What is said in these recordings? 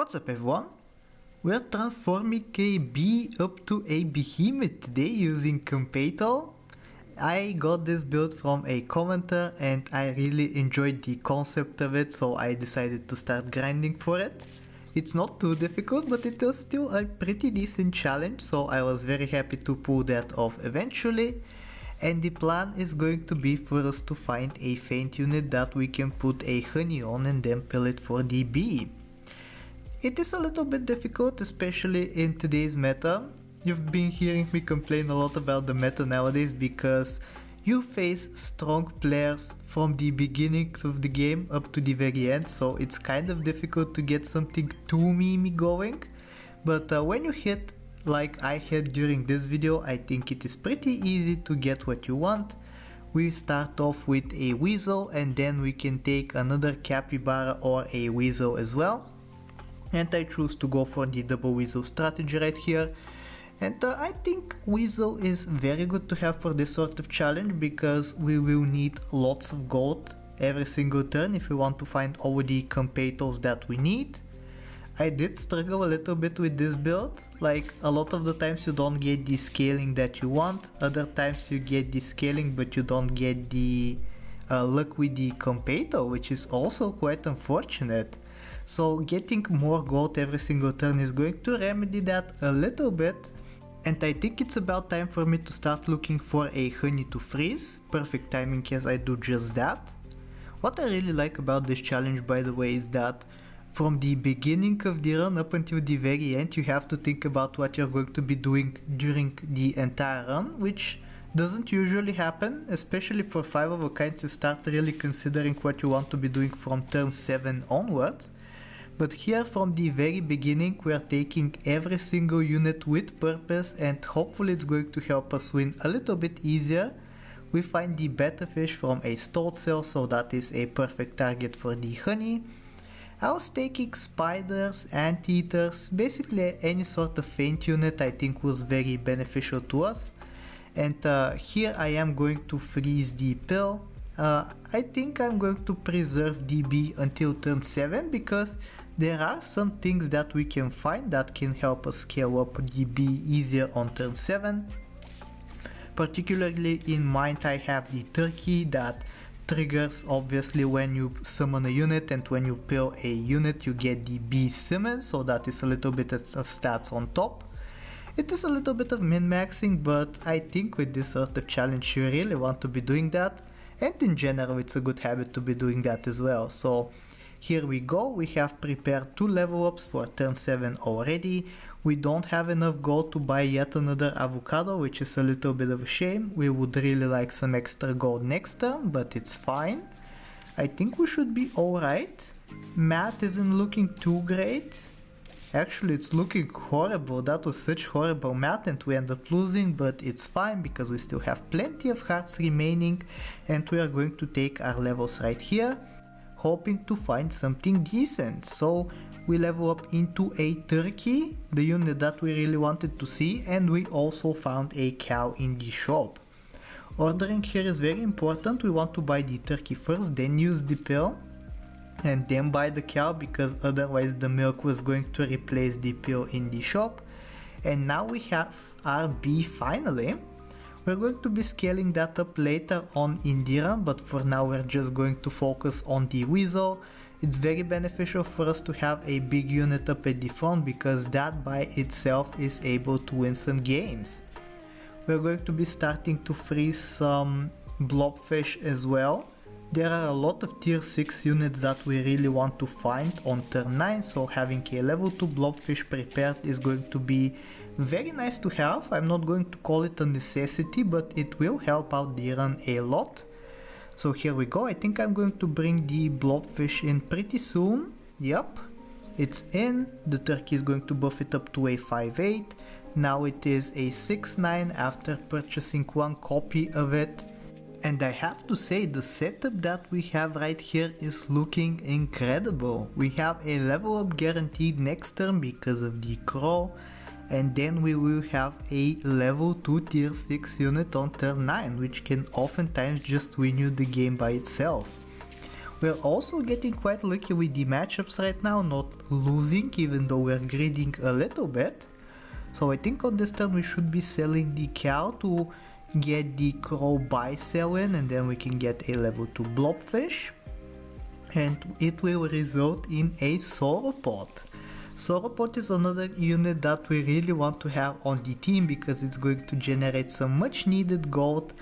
What's up everyone? We're transforming a bee up to a behemoth today using Competal. I got this build from a commenter and I really enjoyed the concept of it, so I decided to start grinding for it. It's not too difficult, but it was still a pretty decent challenge, so I was very happy to pull that off eventually. And the plan is going to be for us to find a faint unit that we can put a honey on and then pill it for the bee. It is a little bit difficult, especially in today's meta. You've been hearing me complain a lot about the meta nowadays because you face strong players from the beginnings of the game up to the very end, so it's kind of difficult to get something too memey going. But when you hit like I had during this video, I think it is pretty easy to get what you want. We start off with a weasel and then we can take another capybara or a weasel as well. And I choose to go for the double weasel strategy right here. And I think weasel is very good to have for this sort of challenge because we will need lots of gold every single turn if we want to find all the competals that we need. I did struggle a little bit with this build, like a lot of the times you don't get the scaling that you want, other times you get the scaling but you don't get the luck with the competal, which is also quite unfortunate. So getting more gold every single turn is going to remedy that a little bit. And I think it's about time for me to start looking for a honey to freeze. Perfect timing as I do just that. What I really like about this challenge, by the way, is that from the beginning of the run up until the very end you have to think about what you're going to be doing during the entire run, which doesn't usually happen, especially for 5 of a kind. You start really considering what you want to be doing from turn 7 onwards. But here from the very beginning we are taking every single unit with purpose and hopefully it's going to help us win a little bit easier. We find the betta fish from a stored cell, so that is a perfect target for the honey. I was taking spiders, anteaters, basically any sort of faint unit I think was very beneficial to us. And here I am going to freeze the pill. I think I'm going to preserve the bee until turn 7 because there are some things that we can find that can help us scale up the bee easier on turn 7. Particularly in mind I have the turkey that triggers obviously when you summon a unit, and when you pill a unit you get the bee summon, so that is a little bit of stats on top. It is a little bit of min-maxing, but I think with this sort of challenge you really want to be doing that, and in general it's a good habit to be doing that as well. So here we go, we have prepared 2 level ups for turn 7 already. We don't have enough gold to buy yet another avocado, which is a little bit of a shame. We would really like some extra gold next turn, but it's fine. I think we should be alright. Math isn't looking too great. Actually it's looking horrible, that was such horrible math and we end up losing, but it's fine because we still have plenty of hearts remaining and we are going to take our levels right here, hoping to find something decent. So we level up into a turkey, the unit that we really wanted to see, and we also found a cow in the shop. Ordering here is very important. We want to buy the turkey first, then use the pill, and then buy the cow because otherwise the milk was going to replace the pill in the shop. And now we have our bee finally. We're going to be scaling that up later on in the run, but for now we're just going to focus on the weasel. It's very beneficial for us to have a big unit up at the front because that by itself is able to win some games. We're going to be starting to freeze some blobfish as well. There are a lot of tier 6 units that we really want to find on turn 9, so having a level 2 blobfish prepared is going to be very nice to have. I'm not going to call it a necessity, but it will help out the run a lot. So here we go, I think I'm going to bring the blobfish in pretty soon. Yep, it's in. The turkey is going to buff it up to a 5-8. Now it is a 6-9 after purchasing 1 copy of it. And I have to say the setup that we have right here is looking incredible. We have a level up guaranteed next turn because of the crow. And then we will have a level 2 tier 6 unit on turn 9, which can oftentimes just win you the game by itself. We're also getting quite lucky with the matchups right now, not losing even though we're greeding a little bit. So I think on this turn we should be selling the cow to get the crow buy sell in, and then we can get a level 2 blobfish. And it will result in a sauropod. Sauropod is another unit that we really want to have on the team because it's going to generate some much needed gold,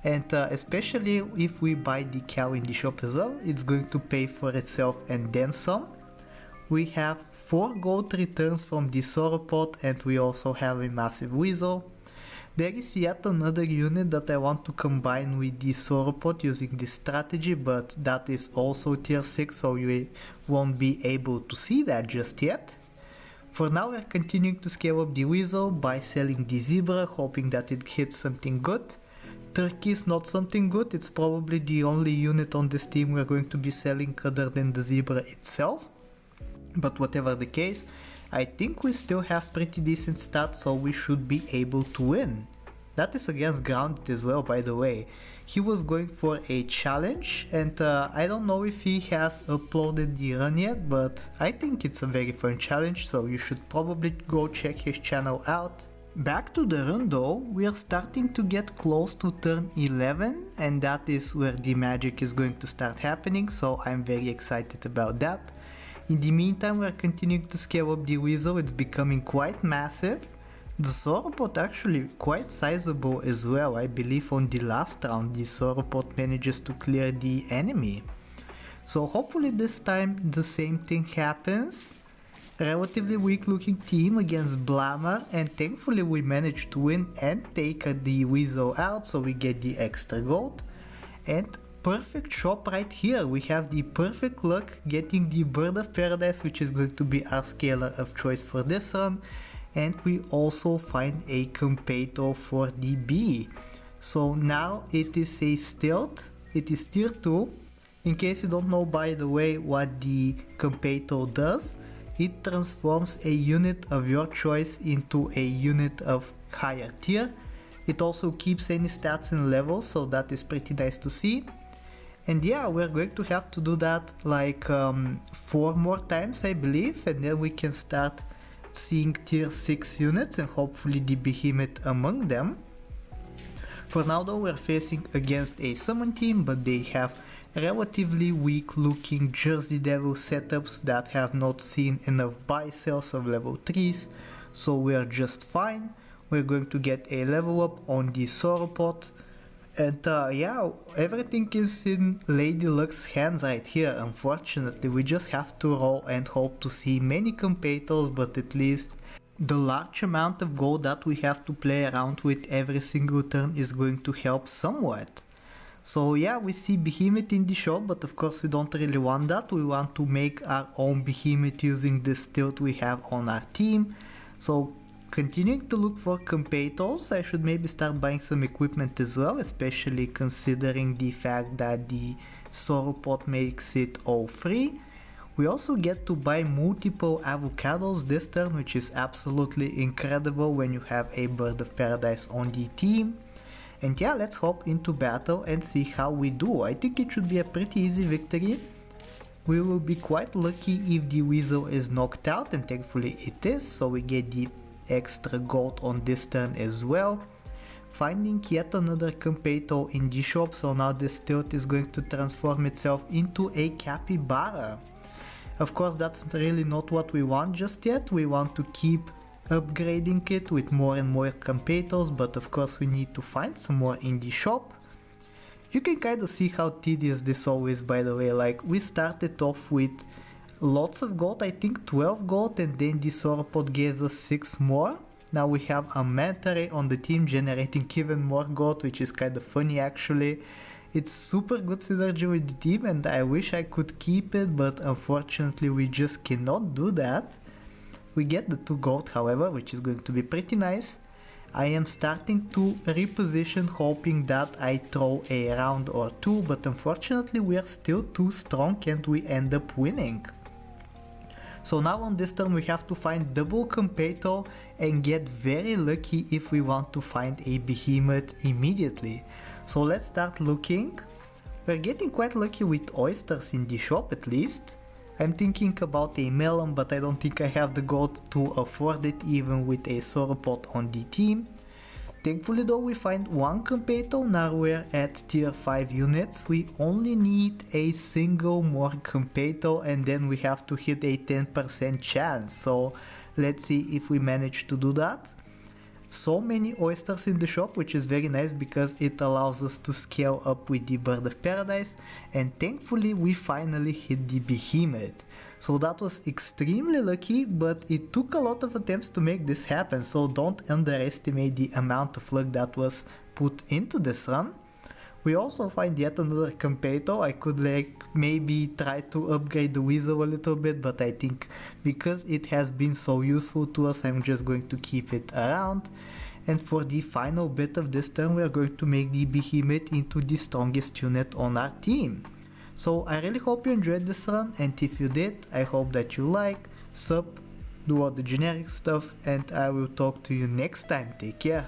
and especially if we buy the cow in the shop as well, it's going to pay for itself and then some. We have 4 gold returns from the sauropod, and we also have a massive weasel. There is yet another unit that I want to combine with the sauropod using this strategy, but that is also tier 6, so you won't be able to see that just yet. For now we're continuing to scale up the weasel by selling the zebra, hoping that it hits something good. Turkey is not something good, it's probably the only unit on this team we're going to be selling other than the zebra itself. But whatever the case, I think we still have pretty decent stats, so we should be able to win. That is against Grounded as well, by the way. He was going for a challenge, and I don't know if he has uploaded the run yet, but I think it's a very fun challenge, so you should probably go check his channel out. Back to the run though, we are starting to get close to turn 11, and that is where the magic is going to start happening, so I'm very excited about that. In the meantime, we are continuing to scale up the weasel, it's becoming quite massive. The sauropod actually quite sizable as well. I believe on the last round the sauropod manages to clear the enemy. So hopefully this time the same thing happens. Relatively weak looking team against Blammer, and thankfully we managed to win and take the weasel out, so we get the extra gold. And perfect shop right here, we have the perfect luck getting the bird of paradise, which is going to be our scaler of choice for this run, and we also find a competitor for the bee. So now it is a stealth, it is tier 2. In case you don't know, by the way, what the competitor does, it transforms a unit of your choice into a unit of higher tier. It also keeps any stats and levels, so that is pretty nice to see. And yeah, we're going to have to do that like 4 more times, I believe, and then we can start seeing tier 6 units and hopefully the behemoth among them. For now though, we're facing against a summon team, but they have relatively weak looking Jersey Devil setups that have not seen enough buy sells of level 3s, so we're just fine. We're going to get a level up on the sauropod. And yeah, everything is in Lady Luck's hands right here. Unfortunately, we just have to roll and hope to see many competitors, but at least the large amount of gold that we have to play around with every single turn is going to help somewhat. So yeah, we see behemoth in the shop, but of course we don't really want that. We want to make our own behemoth using the stealth we have on our team. So continuing to look for competitors, I should maybe start buying some equipment as well, especially considering the fact that the sauropod makes it all free. We also get to buy multiple avocados this turn, which is absolutely incredible when you have a bird of paradise on the team. And yeah, let's hop into battle and see how we do. I think it should be a pretty easy victory. We will be quite lucky if the weasel is knocked out, and thankfully it is, so we get the extra gold on this turn as well. Finding yet another competitor in the shop, so now this stealth is going to transform itself into a capybara. Of course that's really not what we want just yet. We want to keep upgrading it with more and more competitors, but of course we need to find some more in the shop. You can kind of see how tedious this all is, by the way. Like, we started off with lots of gold, I think 12 gold, and then the sauropod gave us 6 more. Now we have a manta ray on the team generating even more gold, which is kind of funny actually. It's super good synergy with the team, and I wish I could keep it, but unfortunately we just cannot do that. We get the 2 gold however, which is going to be pretty nice. I am starting to reposition, hoping that I throw a round or 2, but unfortunately we are still too strong and we end up winning. So now on this turn we have to find double competitor and get very lucky if we want to find a behemoth immediately. So let's start looking. We're getting quite lucky with oysters in the shop at least. I'm thinking about a melon, but I don't think I have the gold to afford it even with a sauropod on the team. Thankfully though, we find one Competo. Now we're at tier 5 units. We only need a single more Competo and then we have to hit a 10% chance. So let's see if we manage to do that. So many oysters in the shop, which is very nice because it allows us to scale up with the Bird of Paradise, and thankfully we finally hit the Behemoth. So that was extremely lucky, but it took a lot of attempts to make this happen, so don't underestimate the amount of luck that was put into this run. We also find yet another Competo. I could maybe try to upgrade the Weasel a little bit, but I think because it has been so useful to us, I'm just going to keep it around. And for the final bit of this turn, we are going to make the Behemoth into the strongest unit on our team. So I really hope you enjoyed this run, and if you did, I hope that you like, sub, do all the generic stuff, and I will talk to you next time. Take care.